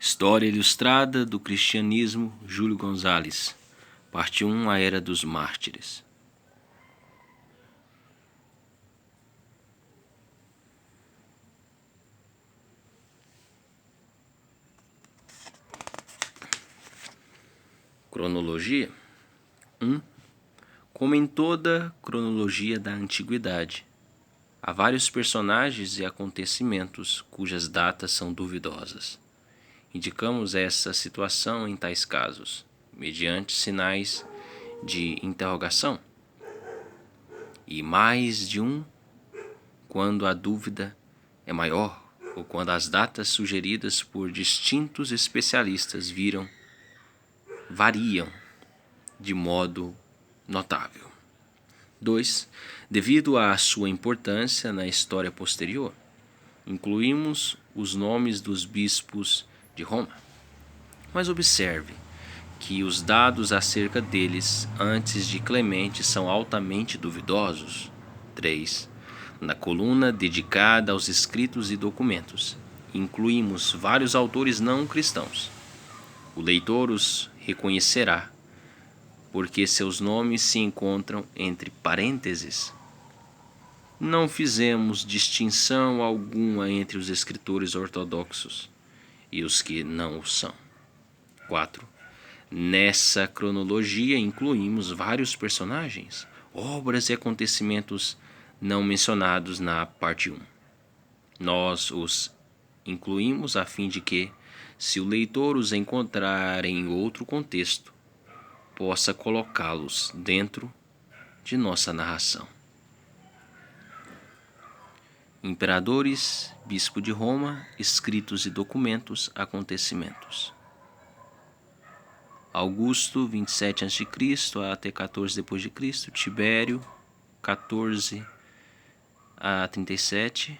História Ilustrada do Cristianismo, Júlio Gonzalez. Parte 1, a Era dos Mártires. Cronologia 1. Como em toda cronologia da antiguidade, há vários personagens e acontecimentos cujas datas são duvidosas. Indicamos essa situação em tais casos, mediante sinais de interrogação, e mais de um quando a dúvida é maior ou quando as datas sugeridas por distintos especialistas variam de modo notável. 2. Devido à sua importância na história posterior, incluímos os nomes dos bispos de Roma. Mas observe que os dados acerca deles antes de Clemente são altamente duvidosos. 3. Na coluna dedicada aos escritos e documentos, incluímos vários autores não cristãos. O leitor os reconhecerá, porque seus nomes se encontram entre parênteses. Não fizemos distinção alguma entre os escritores ortodoxos e os que não o são. 4. Nessa cronologia incluímos vários personagens, obras e acontecimentos não mencionados na parte 1. Nós os incluímos a fim de que, se o leitor os encontrar em outro contexto, possa colocá-los dentro de nossa narração. Imperadores, Bispo de Roma, escritos e documentos, acontecimentos. Augusto, 27 a.C. até 14 d.C. Tibério, 14 a 37.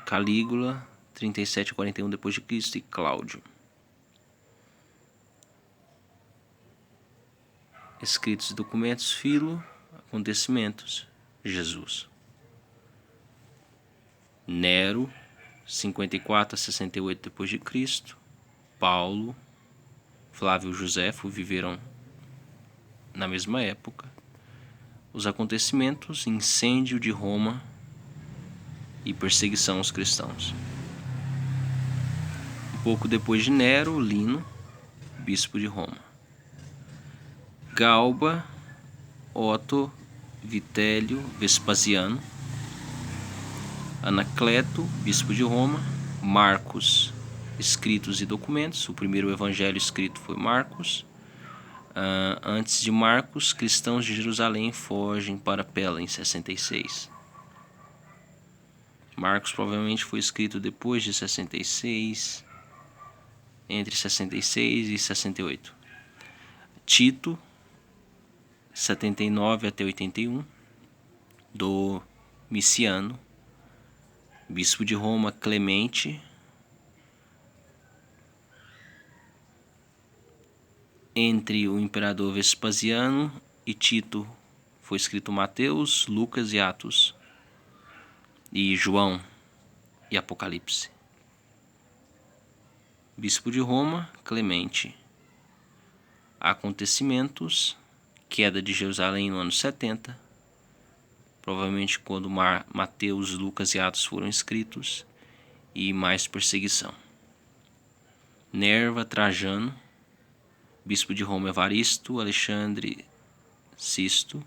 Calígula, 37 a 41 d.C. e Cláudio. Escritos e documentos, Filo, acontecimentos, Jesus. Nero, 54 a 68 d.C. Paulo, Flávio Josefo viveram na mesma época. Os acontecimentos, incêndio de Roma e perseguição aos cristãos. Um pouco depois de Nero, Lino, bispo de Roma. Galba, Otto, Vitélio, Vespasiano. Anacleto, bispo de Roma. Marcos, escritos e documentos. O primeiro evangelho escrito foi Marcos. Antes de Marcos, cristãos de Jerusalém fogem para Pela em 66. Marcos provavelmente foi escrito depois de 66, entre 66 e 68. Tito, 79 até 81. Domiciano, bispo de Roma. Clemente, entre o imperador Vespasiano e Tito foi escrito Mateus, Lucas e Atos, e João e Apocalipse. Bispo de Roma, Clemente. Acontecimentos, queda de Jerusalém no ano 70, provavelmente quando Mateus, Lucas e Atos foram escritos, e mais perseguição. Nerva, Trajano, bispo de Roma. Evaristo, Alexandre, Sisto,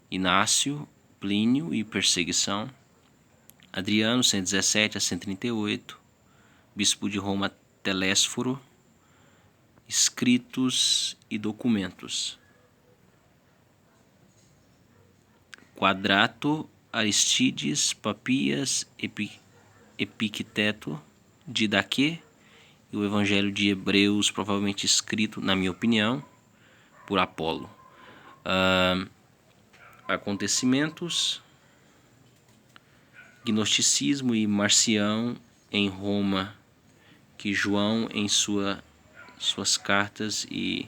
Inácio, Plínio e perseguição. Adriano, 117 a 138, bispo de Roma. Telésforo, escritos e documentos. Quadrato, Aristides, Papias, Epicteto, Didaquê e o Evangelho de Hebreus, provavelmente escrito, na minha opinião, por Apolo. Acontecimentos, gnosticismo e Marcião em Roma, que João em suas cartas e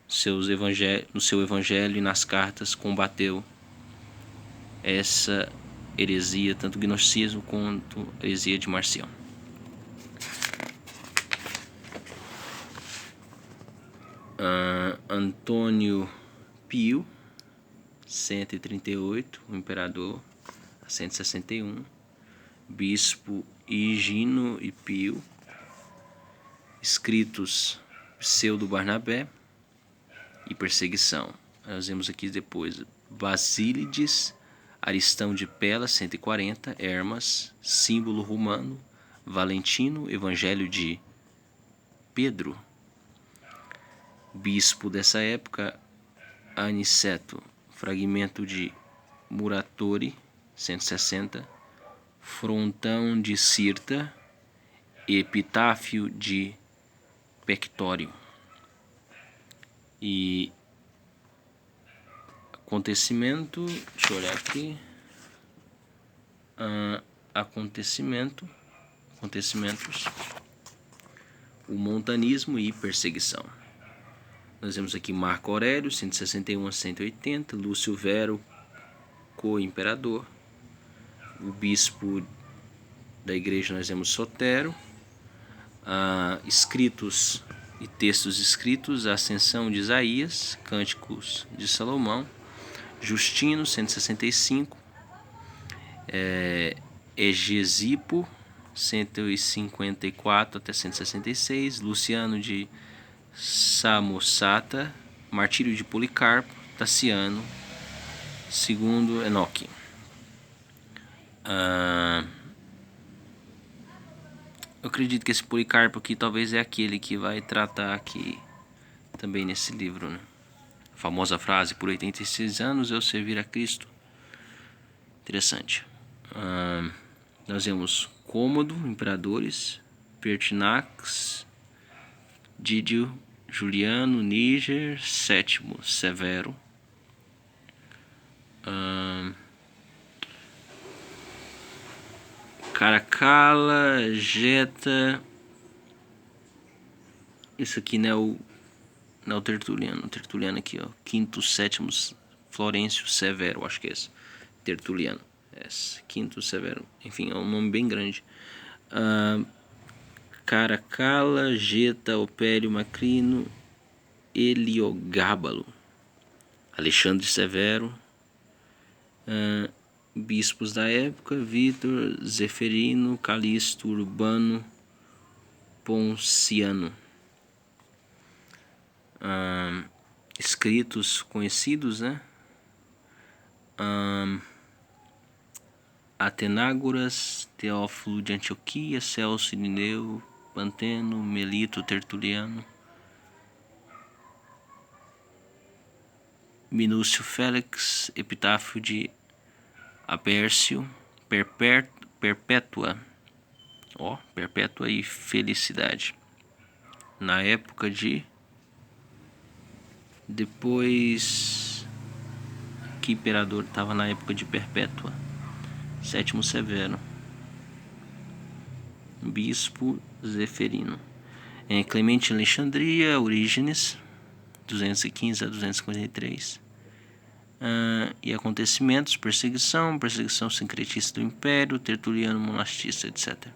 no seu evangelho e nas cartas combateu essa heresia, tanto o gnosticismo quanto a heresia de Marcião. Antônio Pio, 138, o imperador, 161. Bispo Higino e Pio. Escritos Pseudo-Barnabé e perseguição. Nós vemos aqui depois Basílides, Aristão de Pela, 140, Hermas, símbolo romano, Valentino, Evangelho de Pedro. Bispo dessa época, Aniceto, fragmento de Muratori, 160, Frontão de Cirta, Epitáfio de Pectório. E acontecimento, deixa eu olhar aqui, acontecimentos, o montanismo e perseguição. Nós vemos aqui Marco Aurélio, 161 a 180, Lúcio Vero, co-imperador. O bispo da igreja nós vemos Sotero. Escritos e textos escritos, a Ascensão de Isaías, Cânticos de Salomão, Justino, 165, Egesipo, 154 até 166, Luciano de Samosata, Martírio de Policarpo, Taciano, segundo Enoque. Eu acredito que esse Policarpo aqui talvez é aquele que vai tratar aqui também nesse livro, né? A famosa frase, por 86 anos eu servir a Cristo. Interessante. Nós vemos Cômodo, imperadores, Pertinax, Didio, Juliano, Níger, Sétimo, Severo. Caracalla, Geta. Isso aqui não é o Tertuliano. O Tertuliano aqui, ó. Quinto, Sétimo, Florencio, Severo. Acho que é esse. Tertuliano. Quinto, Severo. Enfim, é um nome bem grande. Caracalla, Geta, Opério, Macrino, Heliogábalo, Alexandre Severo. Bispos da época, Vítor, Zeferino, Calixto, Urbano, Ponciano. Escritos conhecidos, né? Atenágoras, Teófilo de Antioquia, Celso Irineu, Panteno, Melito, Tertuliano, Minúcio Félix, Epitáfio de Apércio, Perpétua, Perpétua e Felicidade. Na época de... Depois, que imperador estava na época de Perpétua? Sétimo Severo. Bispo Zeferino. Clemente Alexandria, Orígenes, 215 a 253. E acontecimentos, perseguição sincretista do Império, Tertuliano monastista, etc.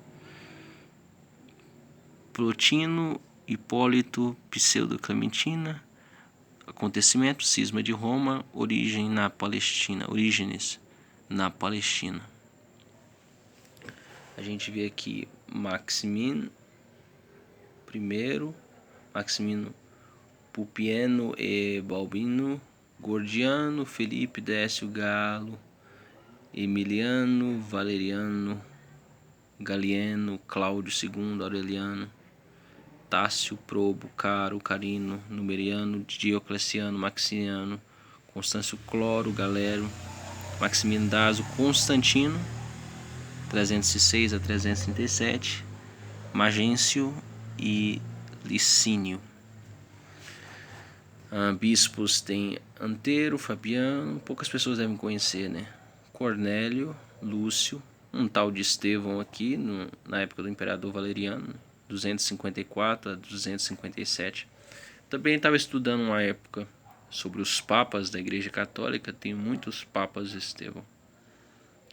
Plotino, Hipólito, Pseudo-Clementina. Acontecimento, cisma de Roma, Orígenes na Palestina. A gente vê aqui Maximino I, Maximino Pupieno e Balbino, Gordiano, Felipe, Décio, Galo, Emiliano, Valeriano, Galieno, Cláudio II, Aureliano, Tácio, Probo, Caro, Carino, Numeriano, Diocleciano, Maximiano, Constâncio Cloro, Galero, Maximino Daso, Constantino, 306 a 337, Magêncio e Licínio. Bispos tem Antero, Fabiano, poucas pessoas devem conhecer, né? Cornélio, Lúcio, um tal de Estevão aqui, na época do imperador Valeriano, 254 a 257. Também estava estudando uma época sobre os papas da Igreja Católica, tem muitos papas Estevão.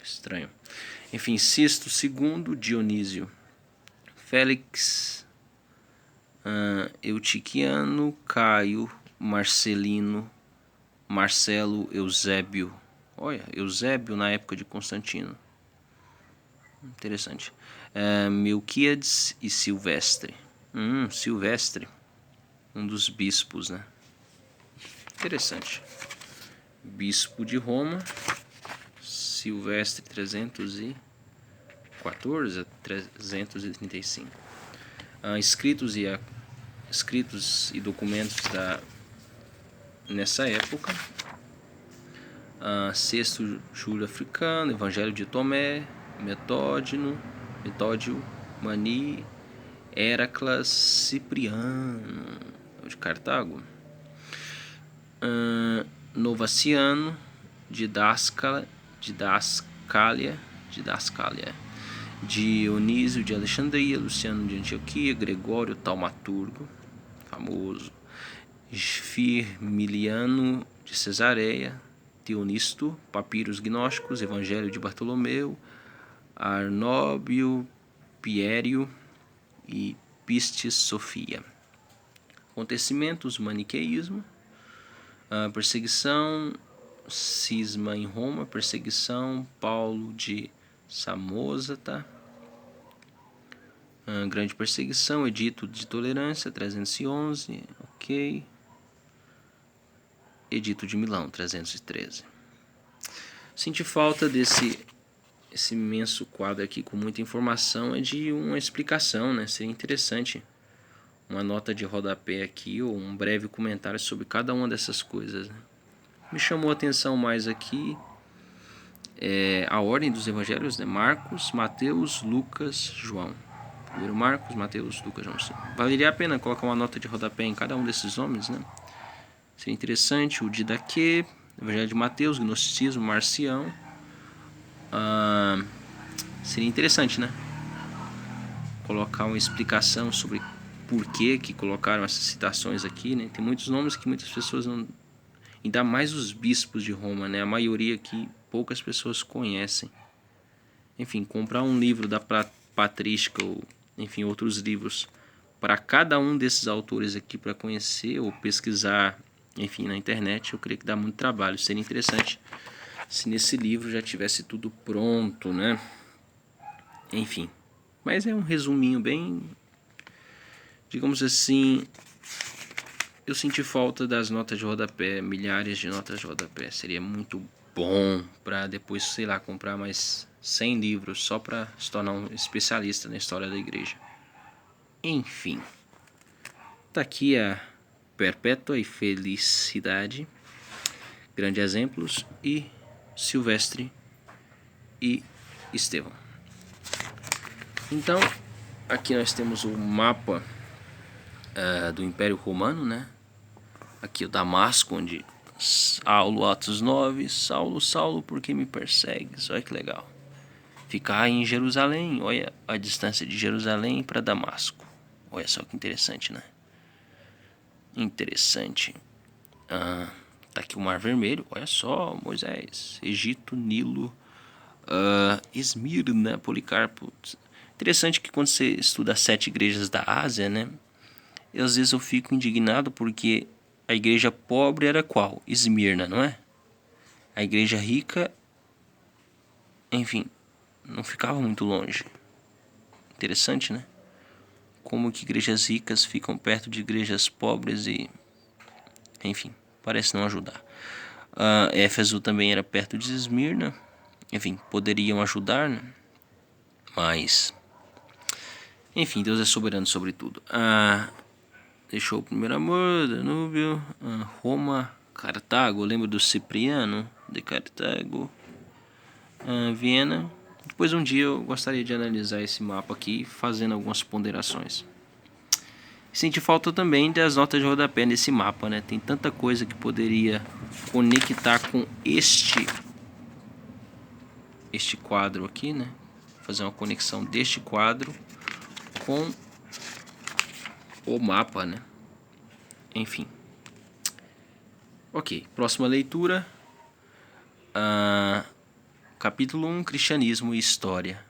Estranho. Enfim, Sisto II, Dionísio, Félix, Eutiquiano, Caio, Marcelino, Marcelo, Eusébio. Olha, Eusébio na época de Constantino. Interessante. Melquíades e Silvestre. Silvestre, um dos bispos, né? Interessante. Bispo de Roma, Silvestre 314 a 335. Escritos e documentos nessa época. Sexto Júlio Africano, Evangelho de Tomé, Metódio, Mani, Heraclas, Cipriano, de Cartago, Novaciano, Didascália, Dionísio de Alexandria, Luciano de Antioquia, Gregório Taumaturgo, famoso, Firmiliano de Cesareia, Teonisto, Papiros Gnósticos, Evangelho de Bartolomeu, Arnóbio, Piério e Pistis Sofia. Acontecimentos, maniqueísmo, perseguição, cisma em Roma, perseguição, Paulo de Samosata, grande perseguição, edito de tolerância, 311, ok. Edito de Milão, 313. Senti falta esse imenso quadro aqui com muita informação, é de uma explicação, né? Seria interessante uma nota de rodapé aqui ou um breve comentário sobre cada uma dessas coisas, né? Me chamou a atenção mais aqui a ordem dos evangelhos, né? Marcos, Mateus, Lucas, João. Primeiro Marcos, Mateus, Lucas, João. Valeria a pena colocar uma nota de rodapé em cada um desses nomes, né? Seria interessante. O Didaquê, Evangelho de Mateus, Gnosticismo, Marcião. Seria interessante, né? Colocar uma explicação sobre por que colocaram essas citações aqui, né? Tem muitos nomes que muitas pessoas não... Ainda mais os bispos de Roma, né? A maioria aqui poucas pessoas conhecem. Enfim, comprar um livro da Patrística ou, enfim, outros livros para cada um desses autores aqui para conhecer ou pesquisar, enfim, na internet, eu creio que dá muito trabalho. Seria interessante se nesse livro já tivesse tudo pronto, né? Enfim, mas é um resuminho bem, digamos assim. Eu senti falta das notas de rodapé, milhares de notas de rodapé. Seria muito bom para depois, sei lá, comprar mais 100 livros só para se tornar um especialista na história da igreja. Enfim, tá aqui a Perpétua e Felicidade, grandes exemplos, e Silvestre e Estevão. Então, aqui nós temos o mapa do Império Romano, né? Aqui o Damasco, onde Saulo, Atos 9, Saulo, Saulo, por que me persegues? Olha que legal. Ficar em Jerusalém, olha a distância de Jerusalém para Damasco. Olha só que interessante, né? Interessante. Tá aqui o Mar Vermelho, olha só, Moisés, Egito, Nilo, Esmirna, Policarpo. Interessante que quando você estuda as 7 igrejas da Ásia, né? Às vezes eu fico indignado porque a igreja pobre era qual? Esmirna, não é? A igreja rica, enfim, não ficava muito longe. Interessante, né? Como que igrejas ricas ficam perto de igrejas pobres e, enfim, parece não ajudar. Éfeso também era perto de Esmirna. Enfim, poderiam ajudar, né? Mas, enfim, Deus é soberano sobre tudo. Deixou o primeiro amor, Danúbio, Roma, Cartago, lembro do Cipriano de Cartago, Viena. Depois um dia eu gostaria de analisar esse mapa aqui, fazendo algumas ponderações. Senti falta também das notas de rodapé nesse mapa, né? Tem tanta coisa que poderia conectar com este quadro aqui, né? Fazer uma conexão deste quadro com o mapa, né? Enfim. Ok, próxima leitura. Capítulo 1, Cristianismo e História.